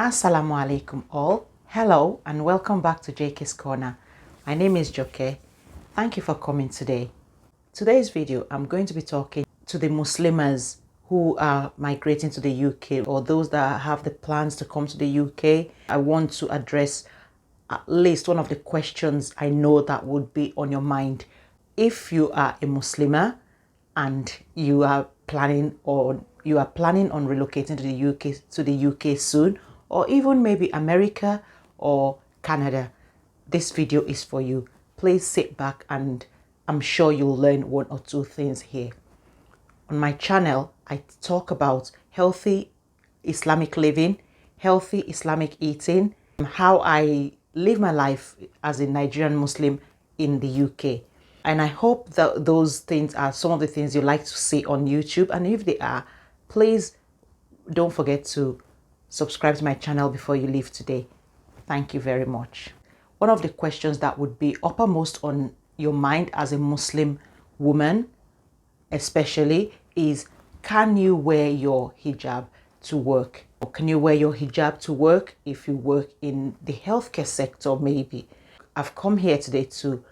Assalamu alaikum all. Hello and welcome back to JK's Corner. My name is Joke. Thank you for coming today. Today's video, I'm going to be talking to the Muslimas who are migrating to the UK or those that have the plans to come to the UK. I want to address at least one of the questions I know that would be on your mind. If you are a Muslimah and you are planning on relocating to the UK soon, or even maybe America or Canada, this video is for you. Please sit back and I'm sure you'll learn one or two things here. On my channel, I talk about healthy Islamic living, healthy Islamic eating, how I live my life as a Nigerian Muslim in the UK. And I hope that those things are some of the things you like to see on YouTube. And if they are, please don't forget to subscribe to my channel before you leave today. Thank you very much. One of the questions that would be uppermost on your mind as a Muslim woman, especially, is can you wear your hijab to work? Or can you wear your hijab to work if you work in the healthcare sector maybe? I've come here today to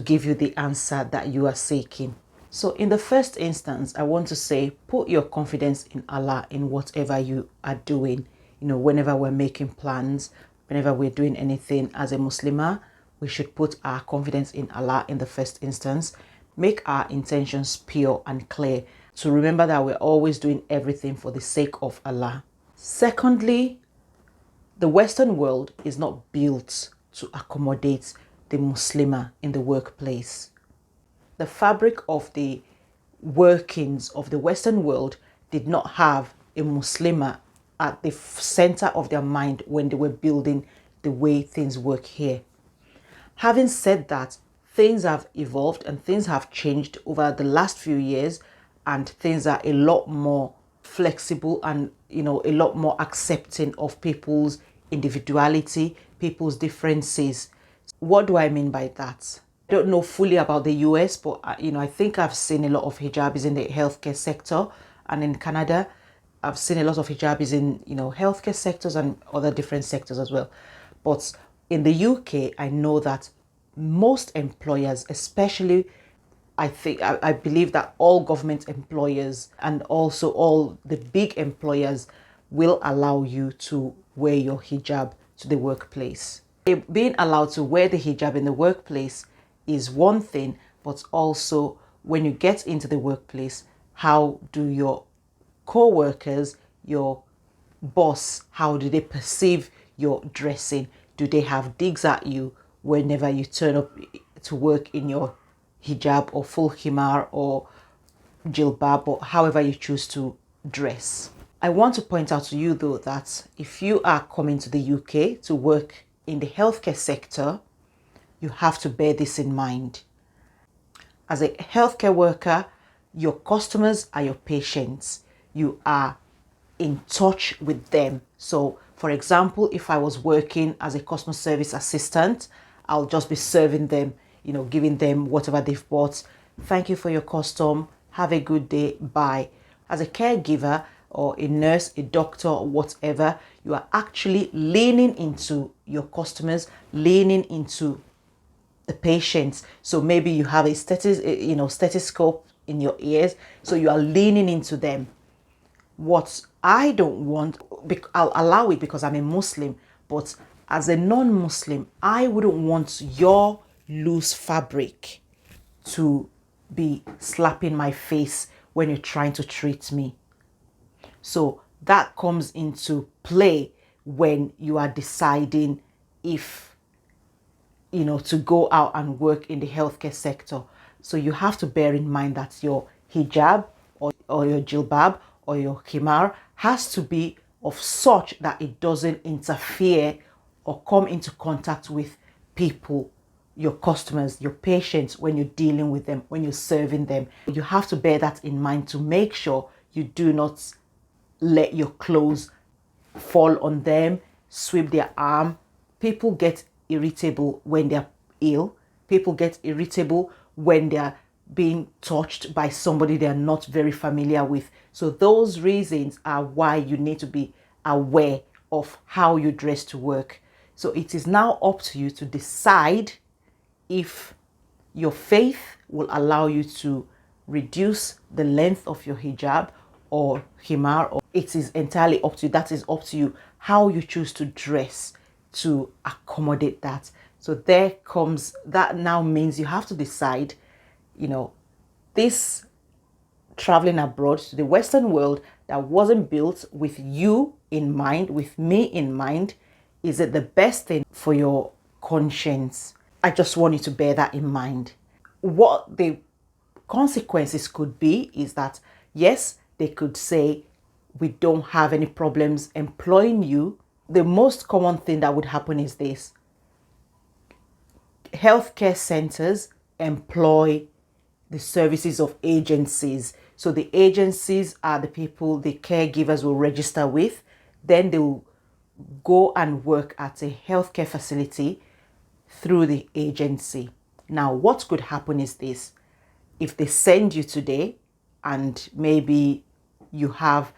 give you the answer that you are seeking. So in the first instance, I want to say, put your confidence in Allah in whatever you are doing. You know, whenever we're making plans, whenever we're doing anything as a Muslimah, we should put our confidence in Allah in the first instance. Make our intentions pure and clear, to remember that we're always doing everything for the sake of Allah. Secondly, the Western world is not built to accommodate the Muslimah in the workplace. The fabric of the workings of the Western world did not have a Muslimah at the center of their mind when they were building the way things work here. Having said that, things have evolved and things have changed over the last few years, and things are a lot more flexible and, you know, a lot more accepting of people's individuality, people's differences. What do I mean by that? I don't know fully about the US, but I think I've seen a lot of hijabis in the healthcare sector, and in Canada I've seen a lot of hijabis in healthcare sectors and other different sectors as well. But in the UK, I know that most employers, especially I believe that all government employers and also all the big employers will allow you to wear your hijab to the workplace. Being allowed to wear the hijab in the workplace is one thing, but also when you get into the workplace, how do your co-workers, your boss, how do they perceive your dressing? Do they have digs at you whenever you turn up to work in your hijab or full Khimar or Jilbab, or however you choose to dress? I want to point out to you though that if you are coming to the UK to work in the healthcare sector, you have to bear this in mind. As a healthcare worker, your customers are your patients. You are in touch with them. So for example, if I was working as a customer service assistant, I'll just be serving them, giving them whatever they've bought. Thank you for your custom. Have a good day. Bye. As a caregiver or a nurse, a doctor, or whatever, you are actually leaning into your customers, leaning into the patients. So maybe you have a stethoscope in your ears, so you are leaning into them. What I don't want, I'll allow it because I'm a Muslim, but as a non-Muslim, I wouldn't want your loose fabric to be slapping my face when you're trying to treat me. So that comes into play when you are deciding if to go out and work in the healthcare sector. So you have to bear in mind that your hijab or your jilbab or your khimar has to be of such that it doesn't interfere or come into contact with people, your customers, your patients, when you're dealing with them, when you're serving them. You have to bear that in mind to make sure you do not let your clothes fall on them, sweep their arm. People get irritable when they're ill. People get irritable when they're being touched by somebody they're not very familiar with. So those reasons are why you need to be aware of how you dress to work. So it is now up to you to decide if your faith will allow you to reduce the length of your hijab or khimar, or it is entirely up to you. That is up to you how you choose to dress to accommodate that. So there comes that. Now means you have to decide, this traveling abroad to the Western world that wasn't built with you in mind, with me in mind, is it the best thing for your conscience? I just want you to bear that in mind. What the consequences could be is that, yes, they could say, we don't have any problems employing you. The most common thing that would happen is this: healthcare centers employ the services of agencies. So the agencies are the people the caregivers will register with. Then they will go and work at a healthcare facility through the agency. Now, what could happen is this: if they send you today and maybe you have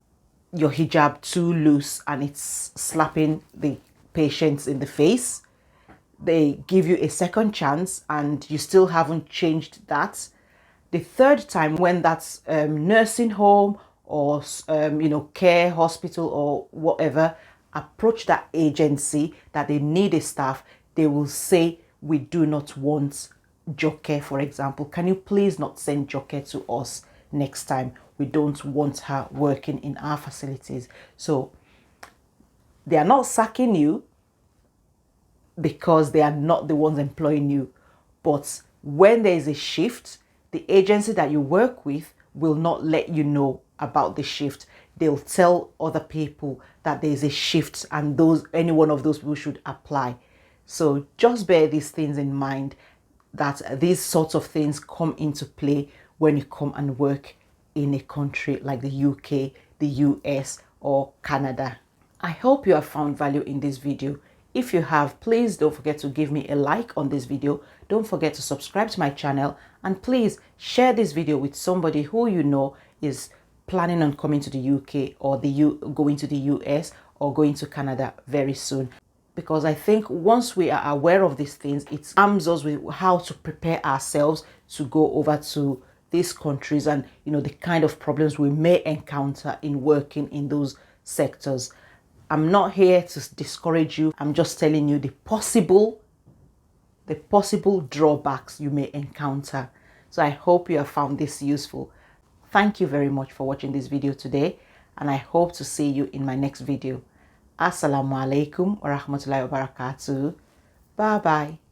your hijab too loose and it's slapping the patients in the face, they give you a second chance and you still haven't changed that. The third time, when that's nursing home or care hospital or whatever, approach that agency that they need a staff, they will say, we do not want Joke, for example. Can you please not send Joke to us next time? We don't want her working in our facilities. So they are not sacking you because they are not the ones employing you. But when there is a shift, the agency that you work with will not let you know about the shift. They'll tell other people that there is a shift and any one of those people should apply. So just bear these things in mind, that these sorts of things come into play when you come and work in a country like the UK, the US, or Canada. I hope you have found value in this video. If you have, please don't forget to give me a like on this video. Don't forget to subscribe to my channel, and please share this video with somebody who you know is planning on coming to the UK or going to the US or going to Canada very soon. Because I think once we are aware of these things, it arms us with how to prepare ourselves to go over to these countries and the kind of problems we may encounter in working in those sectors. I'm not here to discourage you. I'm just telling you the possible drawbacks you may encounter. So I hope you have found this useful. Thank you very much for watching this video today, and I hope to see you in my next video. Assalamu alaikum wa rahmatullahi wa barakatuh. Bye bye.